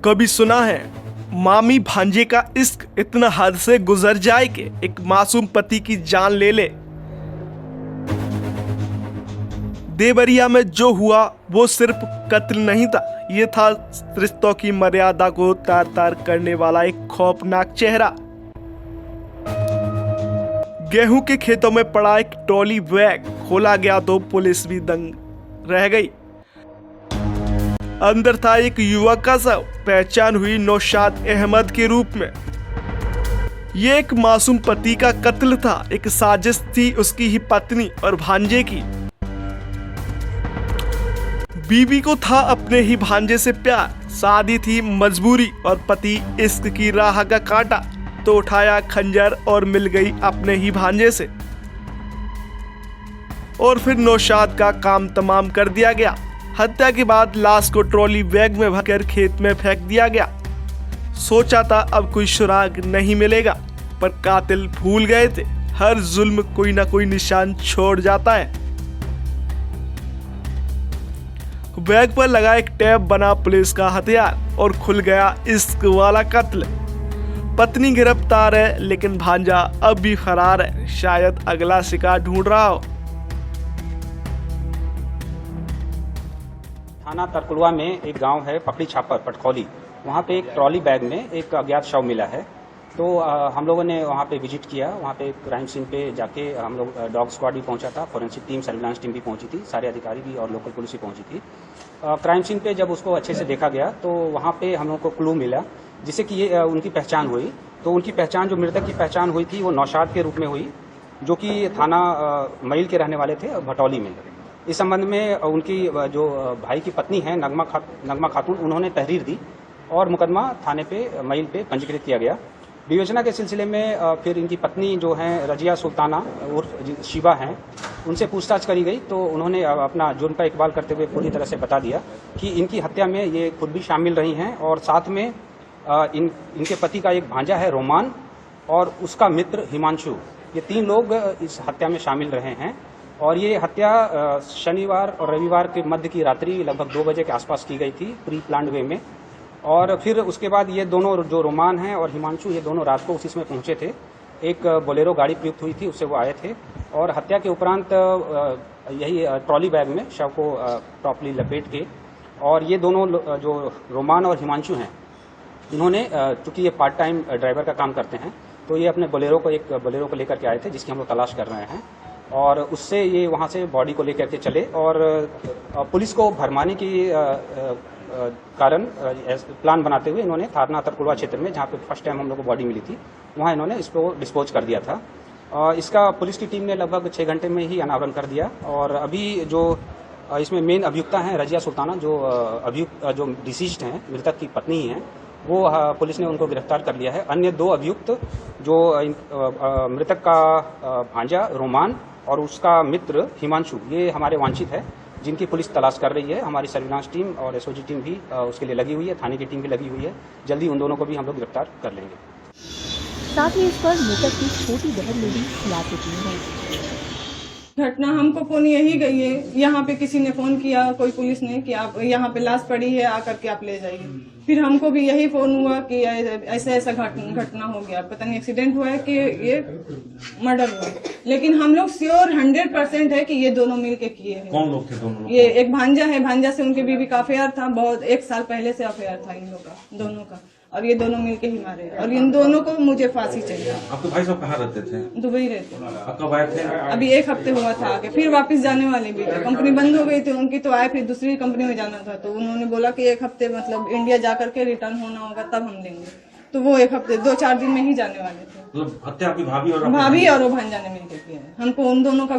कभी सुना है मामी भांजे का इश्क इतना हद से गुजर जाए कि एक मासूम पति की जान ले ले। देवरिया में जो हुआ वो सिर्फ कत्ल नहीं था, ये था रिश्तों की मर्यादा को तार तार करने वाला एक खौफनाक चेहरा। गेहूं के खेतों में पड़ा एक ट्रॉली बैग खोला गया तो पुलिस भी दंग रह गई। अंदर था एक युवक का शव, पहचान हुई नौशाद अहमद के रूप में। ये एक मासूम पति का कत्ल था, एक साजिश थी उसकी ही पत्नी और भांजे की। बीवी को था अपने ही भांजे से प्यार, शादी थी मजबूरी और पति इश्क की राह का कांटा, तो उठाया खंजर और मिल गई अपने ही भांजे से। और फिर नौशाद का काम तमाम कर दिया गया। हत्या के बाद लाश को ट्रॉली बैग में भरकर खेत में फेंक दिया गया। सोचा था अब कोई सुराग नहीं मिलेगा, पर कातिल भूल गए थे हर जुल्म कोई ना कोई निशान छोड़ जाता है। बैग पर लगा एक टैब बना पुलिस का हथियार और खुल गया इश्क वाला कत्ल। पत्नी गिरफ्तार है लेकिन भांजा अब भी फरार है, शायद अगला शिकार ढूंढ रहा हो। थाना तरकुलवा में एक गांव है पकड़ी छापर पटखौली, वहाँ पे एक ट्रॉली बैग में एक अज्ञात शव मिला है। तो हम लोगों ने वहाँ पे विजिट किया। वहाँ पे क्राइम सीन पे जाके हम लोग डॉग स्क्वाड भी पहुँचा था, फोरेंसिक टीम, सर्विलांस टीम भी पहुँची थी, सारे अधिकारी भी और लोकल पुलिस भी पहुँची थी। क्राइम सीन पे जब उसको अच्छे से देखा गया तो वहाँ पे हम लोग को क्लू मिला जिससे कि ये उनकी पहचान हुई। तो उनकी पहचान, जो मृतक की पहचान हुई थी वो नौशाद के रूप में हुई, जो कि थाना मईल के रहने वाले थे भटौली में। इस संबंध में उनकी जो भाई की पत्नी है नगमा खातून, उन्होंने तहरीर दी और मुकदमा थाने पे मईल पे पंजीकृत किया गया। विवेचना के सिलसिले में फिर इनकी पत्नी जो हैं रजिया सुल्ताना उर्फ शिवा हैं, उनसे पूछताछ करी गई तो उन्होंने अपना जुर्म का इकबाल करते हुए पूरी तरह से बता दिया कि इनकी हत्या में ये खुद भी शामिल रही हैं और साथ में इनके पति का एक भांजा है रोमान और उसका मित्र हिमांशु, ये 3 लोग इस हत्या में शामिल रहे हैं। और ये हत्या शनिवार और रविवार के मध्य की रात्रि लगभग 2 बजे के आसपास की गई थी, प्री प्लान्ड वे में। और फिर उसके बाद ये दोनों, जो रोमान हैं और हिमांशु, ये दोनों रात को उसी में पहुंचे थे। एक बोलेरो गाड़ी प्रयुक्त हुई थी, उससे वो आए थे और हत्या के उपरांत यही ट्रॉली बैग में शव को प्रॉपर्ली लपेट के, और ये दोनों जो रोमान और हिमांशु हैं, इन्होंने, चूँकि ये पार्ट टाइम ड्राइवर का काम करते हैं, तो ये अपने बोलेरो को लेकर के आए थे जिसकी हम लोग तलाश कर रहे हैं। और उससे ये वहाँ से बॉडी को लेकर के चले और पुलिस को भरमाने की कारण प्लान बनाते हुए इन्होंने थाना तरकुलवा क्षेत्र में, जहाँ पे फर्स्ट टाइम हम लोग को बॉडी मिली थी, वहाँ इन्होंने इसको डिस्पोज कर दिया था। इसका पुलिस की टीम ने लगभग 6 घंटे में ही अनावरण कर दिया। और अभी जो इसमें मेन अभियुक्ता हैं रजिया सुल्ताना, जो डिसीज्ड हैं, मृतक की पत्नी हैं, वो पुलिस ने उनको गिरफ्तार कर लिया है। अन्य 2 अभियुक्त, जो मृतक का भांजा रोमान और उसका मित्र हिमांशु, ये हमारे वांछित है, जिनकी पुलिस तलाश कर रही है। हमारी सर्विलांस टीम और एसओजी टीम भी उसके लिए लगी हुई है, थाने की टीम भी लगी हुई है। जल्दी उन दोनों को भी हम लोग गिरफ्तार कर लेंगे। साथ ही इस पर मृतक की छोटी बहन ने भी खिलाफ दी है। घटना हमको फोन यही गई है, यहाँ पे किसी ने फोन किया, कोई पुलिस ने, कि आप यहाँ पे लाश पड़ी है, आकर के आप ले जाइए। फिर हमको भी यही फोन हुआ कि ऐसा ऐसा घटना हो गया, पता नहीं एक्सीडेंट हुआ है कि ये मर्डर हुआ है। लेकिन हम लोग श्योर 100% है कि ये दोनों मिल के किए हैं। कौन लोग थे दोनों लोग? ये एक भांजा है, भांजा से उनके बीवी का अफेयर था, बहुत 1 साल पहले से अफेयर था इन लोग का, दोनों का। और ये दोनों मिलके ही मारे, और इन दोनों को मुझे फांसी चाहिए। आपके भाई साहब कहाँ रहते थे? दुबई रहते। कब आए थे? अभी 1 हफ्ते हुआ था आके, फिर वापस जाने वाले भी थे। कंपनी बंद हो गई थी उनकी, तो आए, फिर दूसरी कंपनी में जाना था, तो उन्होंने बोला कि 1 हफ्ते मतलब इंडिया जाकर के रिटर्न होना होगा तब हम देंगे। तो वो 1 हफ्ते 2-4 दिन में ही जाने वाले थे। मतलब हत्या आपकी भाभी और वो भांजा ने मिलकर किया है। हमको उन दोनों का